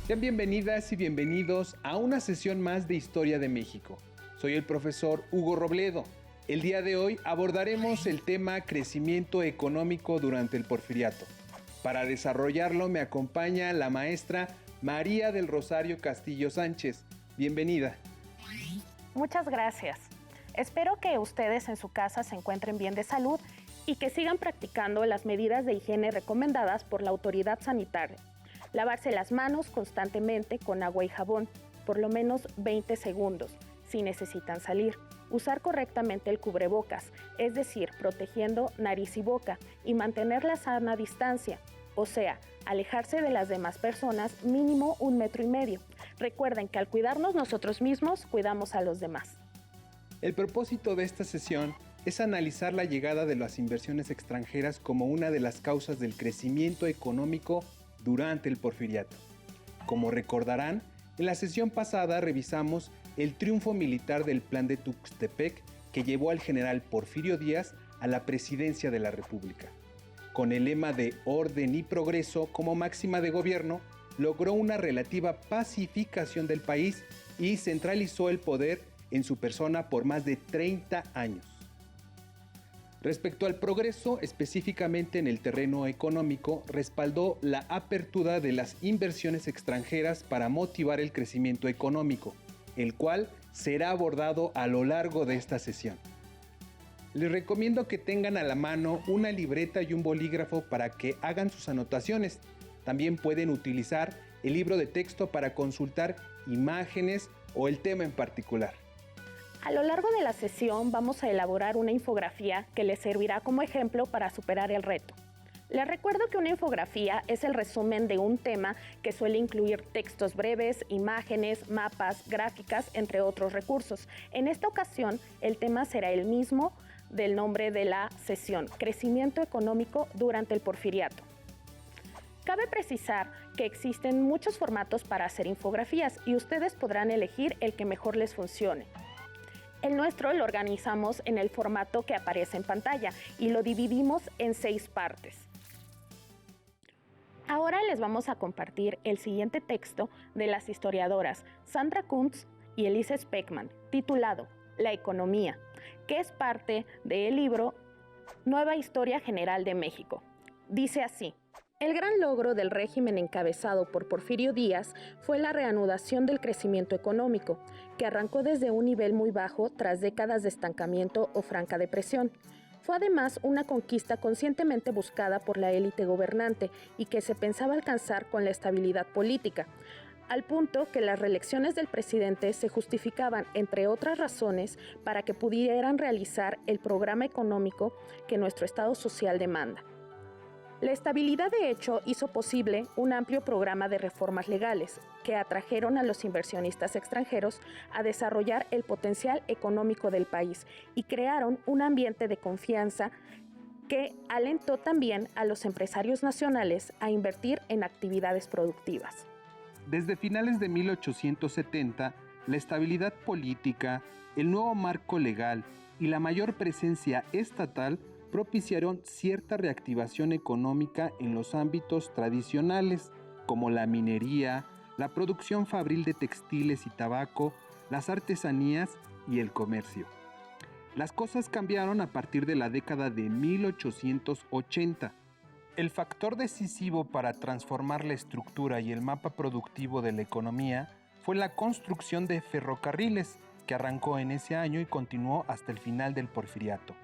Sean bienvenidas y bienvenidos a una sesión más de Historia de México. Soy el profesor Hugo Robledo. El día de hoy abordaremos el tema crecimiento económico durante el Porfiriato. Para desarrollarlo me acompaña la maestra María del Rosario Castillo Sánchez. Bienvenida. Muchas gracias. Espero que ustedes en su casa se encuentren bien de salud y que sigan practicando las medidas de higiene recomendadas por la autoridad sanitaria. Lavarse las manos constantemente con agua y jabón, por lo menos 20 segundos, si necesitan salir. Usar correctamente el cubrebocas, es decir, protegiendo nariz y boca, y mantener la sana distancia, o sea, alejarse de las demás personas mínimo 1,5 metros. Recuerden que al cuidarnos nosotros mismos, cuidamos a los demás. El propósito de esta sesión es analizar la llegada de las inversiones extranjeras como una de las causas del crecimiento económico durante el Porfiriato. Como recordarán, en la sesión pasada revisamos el triunfo militar del Plan de Tuxtepec que llevó al general Porfirio Díaz a la presidencia de la República. Con el lema de orden y progreso como máxima de gobierno, logró una relativa pacificación del país y centralizó el poder en su persona por más de 30 años. Respecto al progreso, específicamente en el terreno económico, respaldó la apertura de las inversiones extranjeras para motivar el crecimiento económico, el cual será abordado a lo largo de esta sesión. Les recomiendo que tengan a la mano una libreta y un bolígrafo para que hagan sus anotaciones. También pueden utilizar el libro de texto para consultar imágenes o el tema en particular. A lo largo de la sesión vamos a elaborar una infografía que les servirá como ejemplo para superar el reto. Les recuerdo que una infografía es el resumen de un tema que suele incluir textos breves, imágenes, mapas, gráficas, entre otros recursos. En esta ocasión, el tema será el mismo del nombre de la sesión, Crecimiento económico durante el Porfiriato. Cabe precisar que existen muchos formatos para hacer infografías y ustedes podrán elegir el que mejor les funcione. El nuestro lo organizamos en el formato que aparece en pantalla y lo dividimos en 6 partes. Ahora les vamos a compartir el siguiente texto de las historiadoras Sandra Kuntz y Elise Speckman, titulado La economía, que es parte del libro Nueva Historia General de México. Dice así: el gran logro del régimen encabezado por Porfirio Díaz fue la reanudación del crecimiento económico, que arrancó desde un nivel muy bajo tras décadas de estancamiento o franca depresión. Fue además una conquista conscientemente buscada por la élite gobernante y que se pensaba alcanzar con la estabilidad política, al punto que las reelecciones del presidente se justificaban, entre otras razones, para que pudieran realizar el programa económico que nuestro Estado social demanda. La estabilidad, de hecho, hizo posible un amplio programa de reformas legales que atrajeron a los inversionistas extranjeros a desarrollar el potencial económico del país y crearon un ambiente de confianza que alentó también a los empresarios nacionales a invertir en actividades productivas. Desde finales de 1870, la estabilidad política, el nuevo marco legal y la mayor presencia estatal propiciaron cierta reactivación económica en los ámbitos tradicionales, como la minería, la producción fabril de textiles y tabaco, las artesanías y el comercio. Las cosas cambiaron a partir de la década de 1880. El factor decisivo para transformar la estructura y el mapa productivo de la economía fue la construcción de ferrocarriles, que arrancó en ese año y continuó hasta el final del Porfiriato.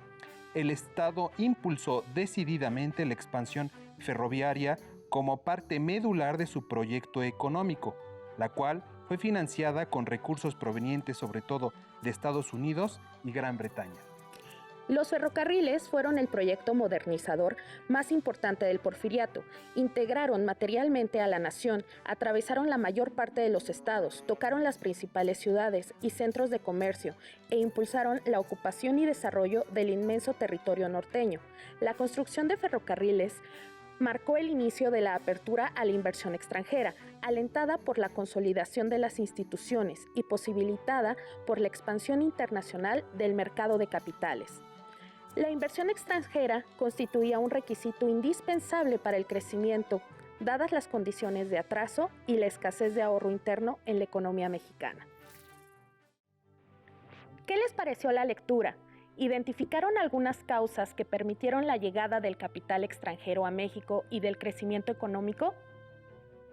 El Estado impulsó decididamente la expansión ferroviaria como parte medular de su proyecto económico, la cual fue financiada con recursos provenientes sobre todo de Estados Unidos y Gran Bretaña. Los ferrocarriles fueron el proyecto modernizador más importante del Porfiriato. Integraron materialmente a la nación, atravesaron la mayor parte de los estados, tocaron las principales ciudades y centros de comercio e impulsaron la ocupación y desarrollo del inmenso territorio norteño. La construcción de ferrocarriles marcó el inicio de la apertura a la inversión extranjera, alentada por la consolidación de las instituciones y posibilitada por la expansión internacional del mercado de capitales. La inversión extranjera constituía un requisito indispensable para el crecimiento dadas las condiciones de atraso y la escasez de ahorro interno en la economía mexicana. ¿Qué les pareció la lectura? ¿Identificaron algunas causas que permitieron la llegada del capital extranjero a México y del crecimiento económico?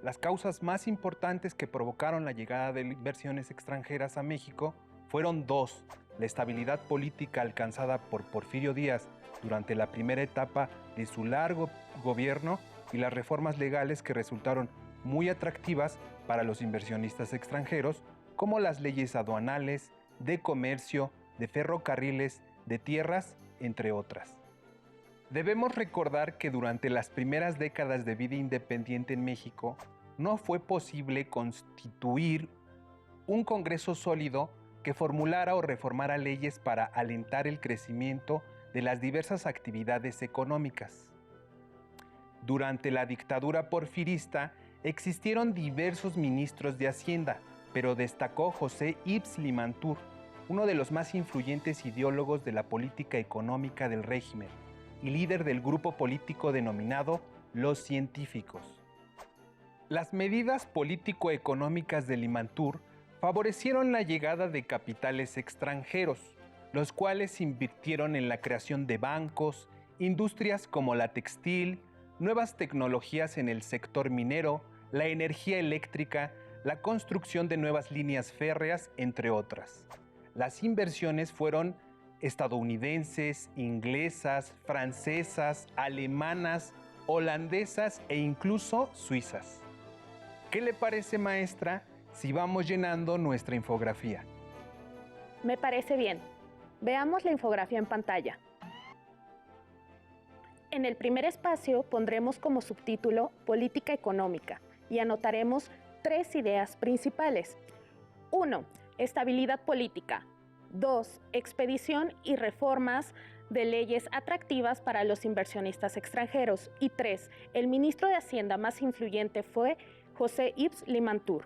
Las causas más importantes que provocaron la llegada de inversiones extranjeras a México fueron dos: la estabilidad política alcanzada por Porfirio Díaz durante la primera etapa de su largo gobierno y las reformas legales que resultaron muy atractivas para los inversionistas extranjeros, como las leyes aduanales, de comercio, de ferrocarriles, de tierras, entre otras. Debemos recordar que durante las primeras décadas de vida independiente en México, no fue posible constituir un Congreso sólido que formulara o reformara leyes para alentar el crecimiento de las diversas actividades económicas. Durante la dictadura porfirista existieron diversos ministros de Hacienda, pero destacó José Yves Limantour, uno de los más influyentes ideólogos de la política económica del régimen y líder del grupo político denominado Los Científicos. Las medidas político-económicas de Limantour favorecieron la llegada de capitales extranjeros, los cuales invirtieron en la creación de bancos, industrias como la textil, nuevas tecnologías en el sector minero, la energía eléctrica, la construcción de nuevas líneas férreas, entre otras. Las inversiones fueron estadounidenses, inglesas, francesas, alemanas, holandesas e incluso suizas. ¿Qué le parece, maestra, si vamos llenando nuestra infografía? Me parece bien. Veamos la infografía en pantalla. En el primer espacio pondremos como subtítulo Política Económica y anotaremos 3 ideas principales. 1. Estabilidad política. 2. Expedición y reformas de leyes atractivas para los inversionistas extranjeros. Y 3. El ministro de Hacienda más influyente fue José Yves Limantour.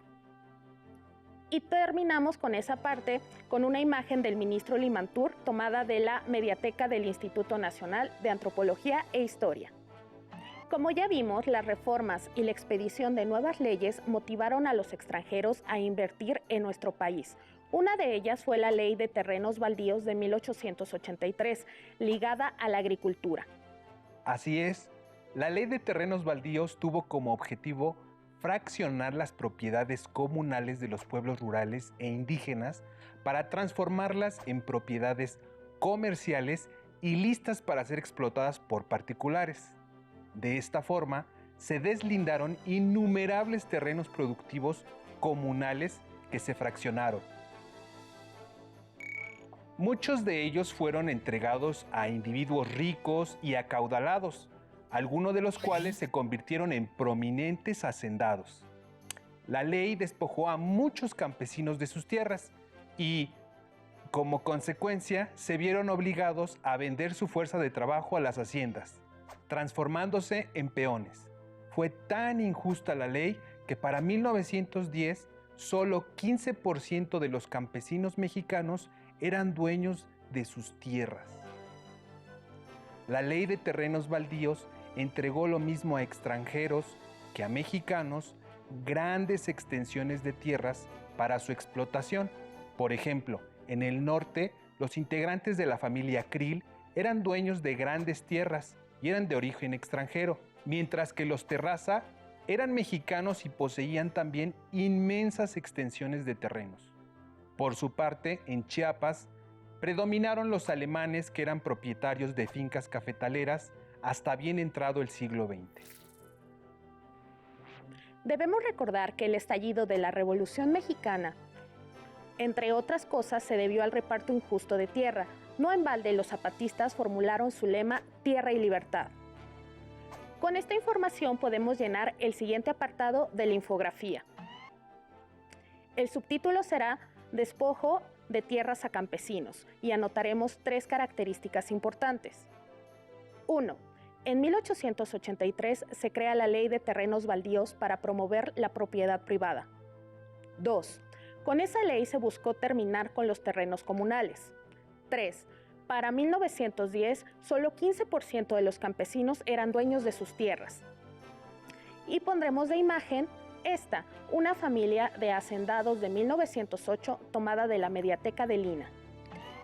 Y terminamos con esa parte con una imagen del ministro Limantour tomada de la Mediateca del Instituto Nacional de Antropología e Historia. Como ya vimos, las reformas y la expedición de nuevas leyes motivaron a los extranjeros a invertir en nuestro país. Una de ellas fue la Ley de Terrenos Baldíos de 1883, ligada a la agricultura. Así es, la Ley de Terrenos Baldíos tuvo como objetivo fraccionar las propiedades comunales de los pueblos rurales e indígenas para transformarlas en propiedades comerciales y listas para ser explotadas por particulares. De esta forma, se deslindaron innumerables terrenos productivos comunales que se fraccionaron. Muchos de ellos fueron entregados a individuos ricos y acaudalados, algunos de los cuales se convirtieron en prominentes hacendados. La ley despojó a muchos campesinos de sus tierras y, como consecuencia, se vieron obligados a vender su fuerza de trabajo a las haciendas, transformándose en peones. Fue tan injusta la ley que para 1910 solo 15% de los campesinos mexicanos eran dueños de sus tierras. La Ley de Terrenos Baldíos entregó lo mismo a extranjeros que a mexicanos grandes extensiones de tierras para su explotación. Por ejemplo, en el norte, los integrantes de la familia Krill eran dueños de grandes tierras y eran de origen extranjero, mientras que los Terraza eran mexicanos y poseían también inmensas extensiones de terrenos. Por su parte, en Chiapas, predominaron los alemanes, que eran propietarios de fincas cafetaleras hasta bien entrado el siglo XX. Debemos recordar que el estallido de la Revolución Mexicana, entre otras cosas, se debió al reparto injusto de tierra. No en balde los zapatistas formularon su lema Tierra y Libertad. Con esta información podemos llenar el siguiente apartado de la infografía. El subtítulo será Despojo de tierras a campesinos y anotaremos 3 características importantes. 1. En 1883 se crea la Ley de Terrenos Baldíos para promover la propiedad privada. 2. Con esa ley se buscó terminar con los terrenos comunales. 3. Para 1910, solo 15% de los campesinos eran dueños de sus tierras. Y pondremos de imagen esta, una familia de hacendados de 1908 tomada de la Mediateca de Lina.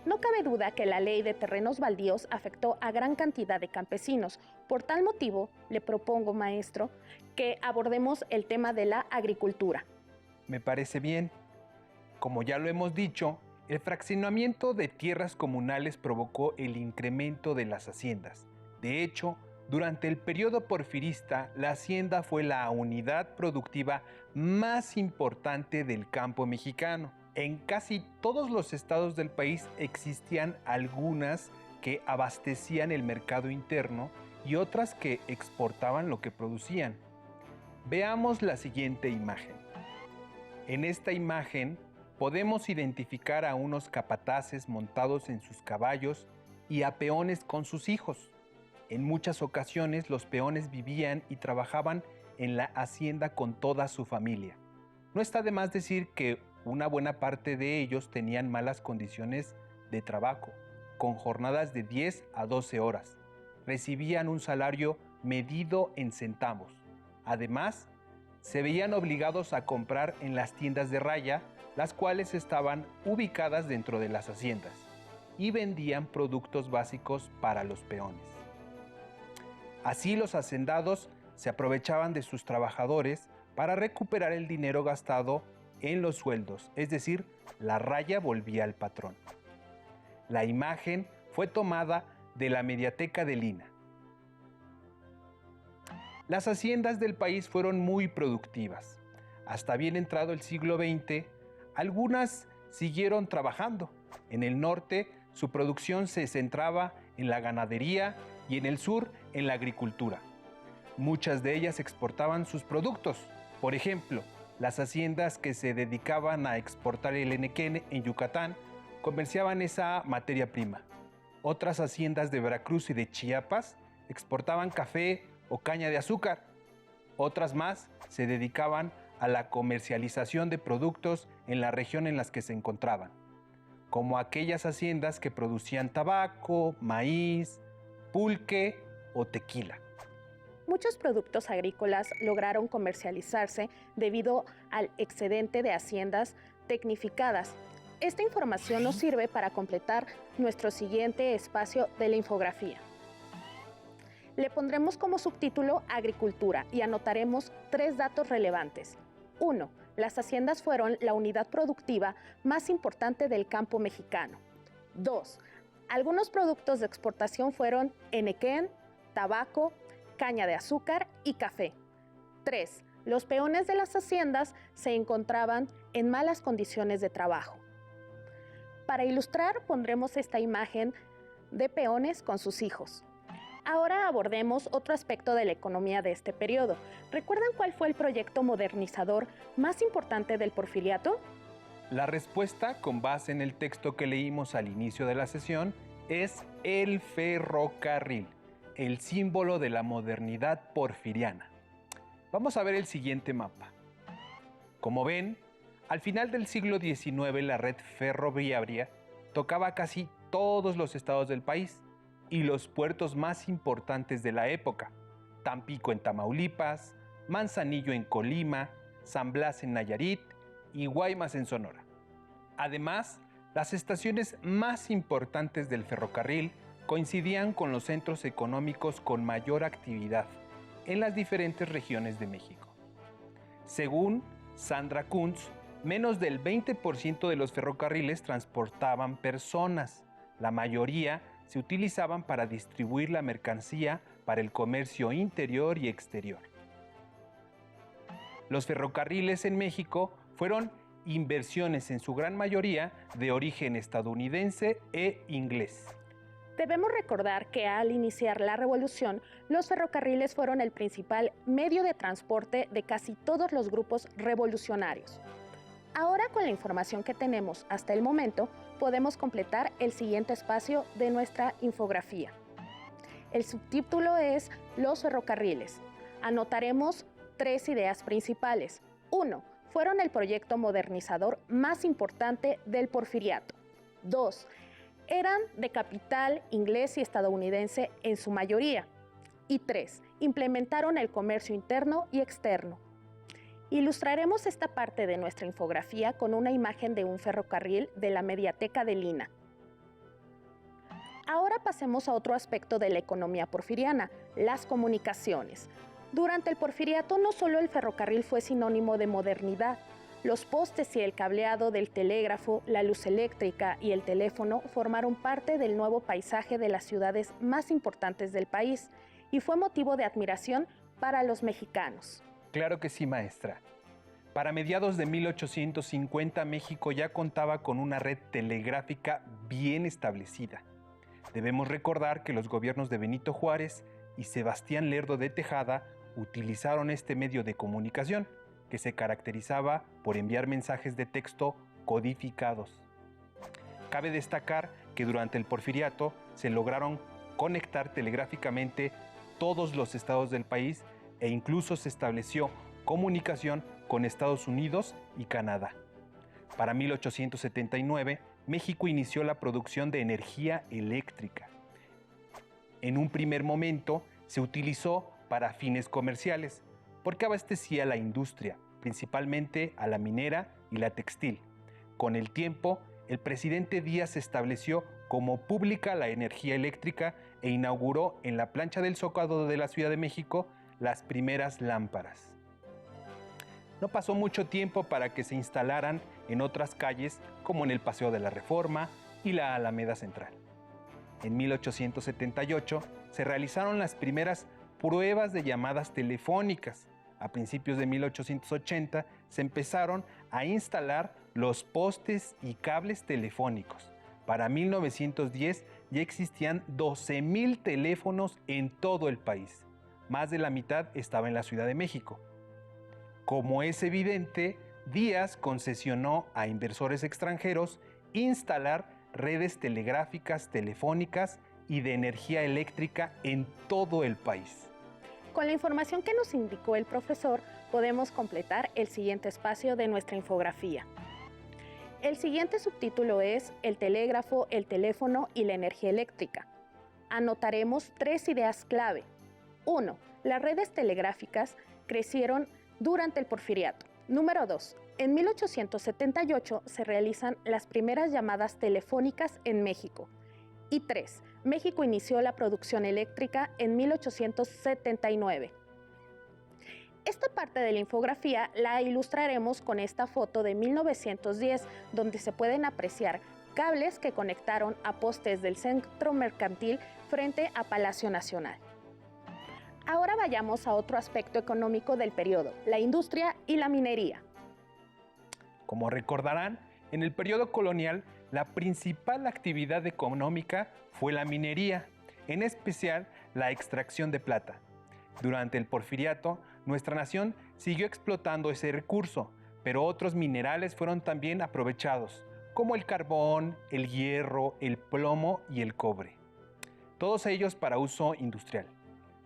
No cabe duda que la ley de terrenos baldíos afectó a gran cantidad de campesinos. Por tal motivo, le propongo, maestro, que abordemos el tema de la agricultura. Me parece bien. Como ya lo hemos dicho, el fraccionamiento de tierras comunales provocó el incremento de las haciendas. De hecho, durante el periodo porfirista, la hacienda fue la unidad productiva más importante del campo mexicano. En casi todos los estados del país existían algunas que abastecían el mercado interno y otras que exportaban lo que producían. Veamos la siguiente imagen. En esta imagen podemos identificar a unos capataces montados en sus caballos y a peones con sus hijos. En muchas ocasiones los peones vivían y trabajaban en la hacienda con toda su familia. No está de más decir que una buena parte de ellos tenían malas condiciones de trabajo, con jornadas de 10 a 12 horas. Recibían un salario medido en centavos. Además, se veían obligados a comprar en las tiendas de raya, las cuales estaban ubicadas dentro de las haciendas, y vendían productos básicos para los peones. Así los hacendados se aprovechaban de sus trabajadores para recuperar el dinero gastado en los sueldos, es decir, la raya volvía al patrón. La imagen fue tomada de la Mediateca de Lina. Las haciendas del país fueron muy productivas. Hasta bien entrado el siglo XX, algunas siguieron trabajando. En el norte, su producción se centraba en la ganadería y en el sur, en la agricultura. Muchas de ellas exportaban sus productos. Por ejemplo, las haciendas que se dedicaban a exportar el henequén en Yucatán comerciaban esa materia prima. Otras haciendas de Veracruz y de Chiapas exportaban café o caña de azúcar. Otras más se dedicaban a la comercialización de productos en la región en las que se encontraban, como aquellas haciendas que producían tabaco, maíz, pulque o tequila. Muchos productos agrícolas lograron comercializarse debido al excedente de haciendas tecnificadas. Esta información nos sirve para completar nuestro siguiente espacio de la infografía. Le pondremos como subtítulo Agricultura y anotaremos 3 datos relevantes. 1. Las haciendas fueron la unidad productiva más importante del campo mexicano. 2. Algunos productos de exportación fueron henequén, tabaco, caña de azúcar y café. 3. Los peones de las haciendas se encontraban en malas condiciones de trabajo. Para ilustrar, pondremos esta imagen de peones con sus hijos. Ahora abordemos otro aspecto de la economía de este periodo. ¿Recuerdan cuál fue el proyecto modernizador más importante del Porfiriato? La respuesta, con base en el texto que leímos al inicio de la sesión, es el ferrocarril, el símbolo de la modernidad porfiriana. Vamos a ver el siguiente mapa. Como ven, al final del siglo XIX la red ferroviaria tocaba casi todos los estados del país y los puertos más importantes de la época: Tampico en Tamaulipas, Manzanillo en Colima, San Blas en Nayarit y Guaymas en Sonora. Además, las estaciones más importantes del ferrocarril coincidían con los centros económicos con mayor actividad en las diferentes regiones de México. Según Sandra Kuntz, menos del 20% de los ferrocarriles transportaban personas. La mayoría se utilizaban para distribuir la mercancía para el comercio interior y exterior. Los ferrocarriles en México fueron inversiones en su gran mayoría de origen estadounidense e inglés. Debemos recordar que al iniciar la revolución, los ferrocarriles fueron el principal medio de transporte de casi todos los grupos revolucionarios. Ahora, con la información que tenemos hasta el momento, podemos completar el siguiente espacio de nuestra infografía. El subtítulo es Los ferrocarriles. Anotaremos 3 ideas principales. 1. Fueron el proyecto modernizador más importante del Porfiriato. 2. Eran de capital inglés y estadounidense en su mayoría. Y 3. implementaron el comercio interno y externo. Ilustraremos esta parte de nuestra infografía con una imagen de un ferrocarril de la Mediateca de Lina. Ahora pasemos a otro aspecto de la economía porfiriana, las comunicaciones. Durante el porfiriato no solo el ferrocarril fue sinónimo de modernidad, los postes y el cableado del telégrafo, la luz eléctrica y el teléfono formaron parte del nuevo paisaje de las ciudades más importantes del país y fue motivo de admiración para los mexicanos. Claro que sí, maestra. Para mediados de 1850, México ya contaba con una red telegráfica bien establecida. Debemos recordar que los gobiernos de Benito Juárez y Sebastián Lerdo de Tejada utilizaron este medio de comunicación, que se caracterizaba por enviar mensajes de texto codificados. Cabe destacar que durante el Porfiriato se lograron conectar telegráficamente todos los estados del país e incluso se estableció comunicación con Estados Unidos y Canadá. Para 1879, México inició la producción de energía eléctrica. En un primer momento se utilizó para fines comerciales, porque abastecía a la industria, principalmente a la minera y la textil. Con el tiempo, el presidente Díaz estableció como pública la energía eléctrica e inauguró en la plancha del Zócalo de la Ciudad de México las primeras lámparas. No pasó mucho tiempo para que se instalaran en otras calles como en el Paseo de la Reforma y la Alameda Central. En 1878 se realizaron las primeras pruebas de llamadas telefónicas. A principios de 1880 se empezaron a instalar los postes y cables telefónicos. Para 1910 ya existían 12,000 teléfonos en todo el país. Más de la mitad estaba en la Ciudad de México. Como es evidente, Díaz concesionó a inversores extranjeros instalar redes telegráficas, telefónicas y de energía eléctrica en todo el país. Con la información que nos indicó el profesor, podemos completar el siguiente espacio de nuestra infografía. El siguiente subtítulo es El telégrafo, el teléfono y la energía eléctrica. Anotaremos 3 ideas clave. 1. Las redes telegráficas crecieron durante el Porfiriato. Número 2. En 1878 se realizan las primeras llamadas telefónicas en México. Y 3. México inició la producción eléctrica en 1879. Esta parte de la infografía la ilustraremos con esta foto de 1910, donde se pueden apreciar cables que conectaron a postes del centro mercantil frente a Palacio Nacional. Ahora vayamos a otro aspecto económico del periodo, la industria y la minería. Como recordarán, en el periodo colonial, la principal actividad económica fue la minería, en especial la extracción de plata. Durante el Porfiriato, nuestra nación siguió explotando ese recurso, pero otros minerales fueron también aprovechados, como el carbón, el hierro, el plomo y el cobre. Todos ellos para uso industrial.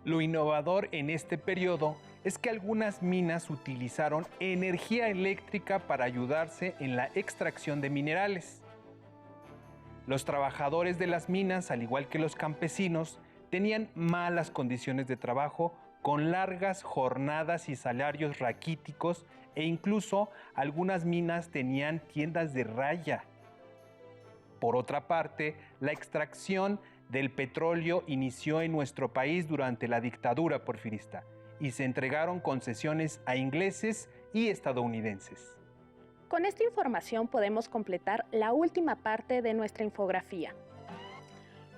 Lo innovador en este periodo es que algunas minas utilizaron energía eléctrica para ayudarse en la extracción de minerales. Los trabajadores de las minas, al igual que los campesinos, tenían malas condiciones de trabajo, con largas jornadas y salarios raquíticos, e incluso algunas minas tenían tiendas de raya. Por otra parte, la extracción del petróleo inició en nuestro país durante la dictadura porfirista y se entregaron concesiones a ingleses y estadounidenses. Con esta información podemos completar la última parte de nuestra infografía.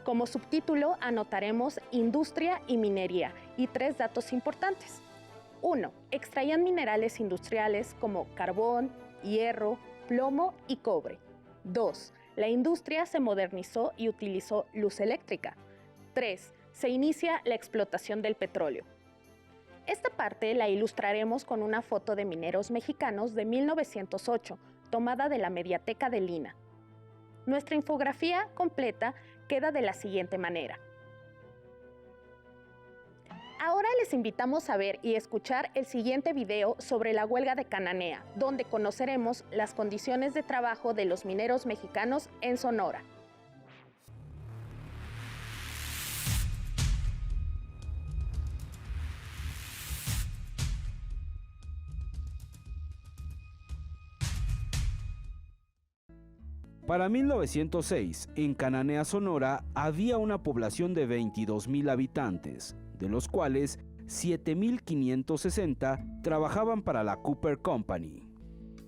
Como subtítulo anotaremos industria y minería y 3 datos importantes. 1. Extraían minerales industriales como carbón, hierro, plomo y cobre. 2. La industria se modernizó y utilizó luz eléctrica. 3. Se inicia la explotación del petróleo. Esta parte la ilustraremos con una foto de mineros mexicanos de 1908, tomada de la Mediateca de Lina. Nuestra infografía completa queda de la siguiente manera. Ahora les invitamos a ver y escuchar el siguiente video sobre la huelga de Cananea, donde conoceremos las condiciones de trabajo de los mineros mexicanos en Sonora. Para 1906, en Cananea, Sonora, había una población de 22,000 habitantes, de los cuales 7,560 trabajaban para la Cooper Company.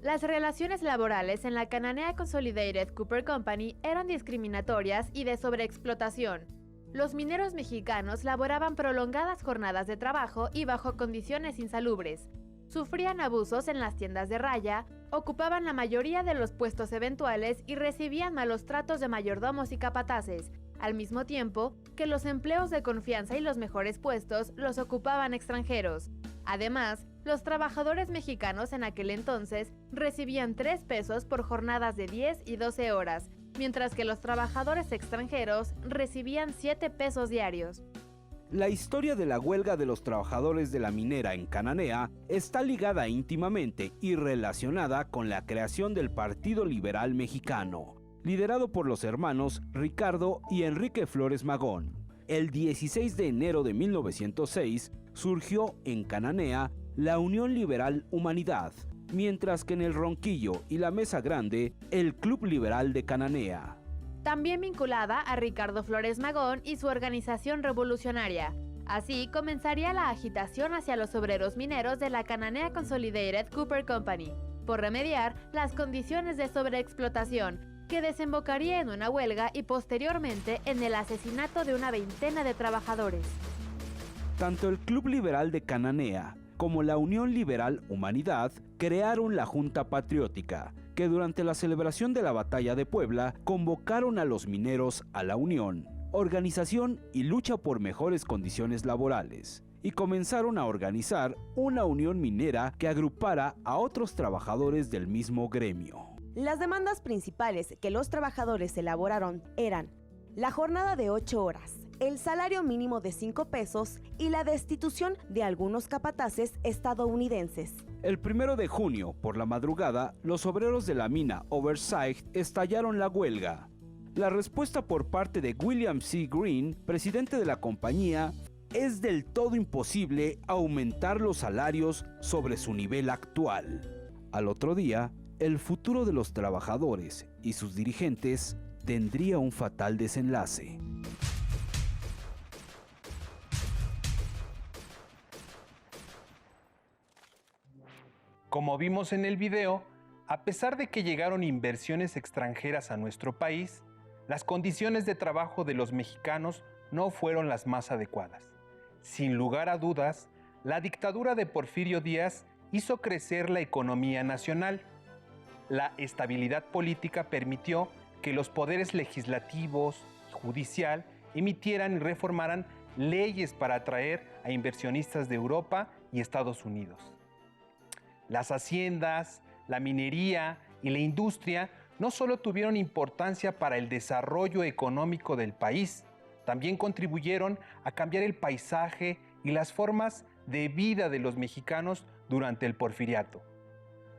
Las relaciones laborales en la Cananea Consolidated Cooper Company eran discriminatorias y de sobreexplotación. Los mineros mexicanos laboraban prolongadas jornadas de trabajo y bajo condiciones insalubres. Sufrían abusos en las tiendas de raya, ocupaban la mayoría de los puestos eventuales y recibían malos tratos de mayordomos y capataces, al mismo tiempo que los empleos de confianza y los mejores puestos los ocupaban extranjeros. Además, los trabajadores mexicanos en aquel entonces recibían 3 pesos por jornadas de 10 y 12 horas, mientras que los trabajadores extranjeros recibían 7 pesos diarios. La historia de la huelga de los trabajadores de la minera en Cananea está ligada íntimamente y relacionada con la creación del Partido Liberal Mexicano, liderado por los hermanos Ricardo y Enrique Flores Magón. El 16 de enero de 1906 surgió en Cananea la Unión Liberal Humanidad, mientras que en el Ronquillo y la Mesa Grande, el Club Liberal de Cananea. También vinculada a Ricardo Flores Magón y su organización revolucionaria. Así comenzaría la agitación hacia los obreros mineros de la Cananea Consolidated Cooper Company, por remediar las condiciones de sobreexplotación, que desembocaría en una huelga y posteriormente en el asesinato de una veintena de trabajadores. Tanto el Club Liberal de Cananea como la Unión Liberal Humanidad crearon la Junta Patriótica, que durante la celebración de la Batalla de Puebla convocaron a los mineros a la unión, organización y lucha por mejores condiciones laborales, y comenzaron a organizar una unión minera que agrupara a otros trabajadores del mismo gremio. Las demandas principales que los trabajadores elaboraron eran la jornada de 8 horas, el salario mínimo de 5 pesos y la destitución de algunos capataces estadounidenses. El 1 de junio, por la madrugada, los obreros de la mina Oversight estallaron la huelga. La respuesta por parte de William C. Greene, presidente de la compañía, es del todo imposible aumentar los salarios sobre su nivel actual. Al otro día, el futuro de los trabajadores y sus dirigentes tendría un fatal desenlace. Como vimos en el video, a pesar de que llegaron inversiones extranjeras a nuestro país, las condiciones de trabajo de los mexicanos no fueron las más adecuadas. Sin lugar a dudas, la dictadura de Porfirio Díaz hizo crecer la economía nacional. La estabilidad política permitió que los poderes legislativos y judicial emitieran y reformaran leyes para atraer a inversionistas de Europa y Estados Unidos. Las haciendas, la minería y la industria no solo tuvieron importancia para el desarrollo económico del país, también contribuyeron a cambiar el paisaje y las formas de vida de los mexicanos durante el Porfiriato.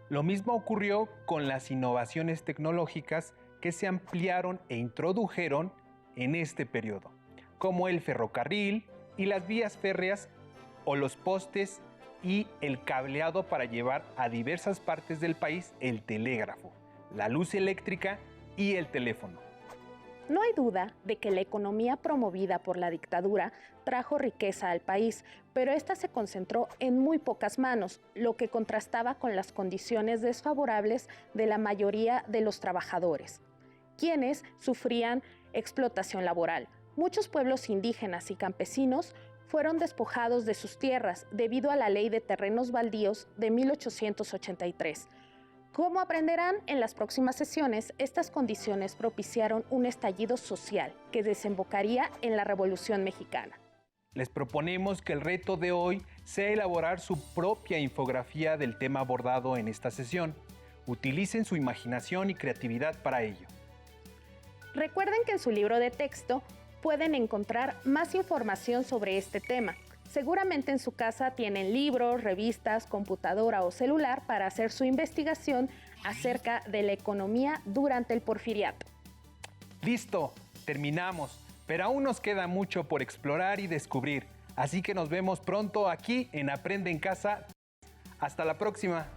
Lo mismo ocurrió con las innovaciones tecnológicas que se ampliaron e introdujeron en este periodo, como el ferrocarril y las vías férreas o los postes y el cableado para llevar a diversas partes del país el telégrafo, la luz eléctrica y el teléfono. No hay duda de que la economía promovida por la dictadura trajo riqueza al país, pero esta se concentró en muy pocas manos, lo que contrastaba con las condiciones desfavorables de la mayoría de los trabajadores, quienes sufrían explotación laboral. Muchos pueblos indígenas y campesinos fueron despojados de sus tierras debido a la Ley de Terrenos Baldíos de 1883. Como aprenderán en las próximas sesiones, estas condiciones propiciaron un estallido social que desembocaría en la Revolución Mexicana. Les proponemos que el reto de hoy sea elaborar su propia infografía del tema abordado en esta sesión. Utilicen su imaginación y creatividad para ello. Recuerden que en su libro de texto pueden encontrar más información sobre este tema. Seguramente en su casa tienen libros, revistas, computadora o celular para hacer su investigación acerca de la economía durante el Porfiriato. ¡Listo! Terminamos, pero aún nos queda mucho por explorar y descubrir. Así que nos vemos pronto aquí en Aprende en Casa. ¡Hasta la próxima!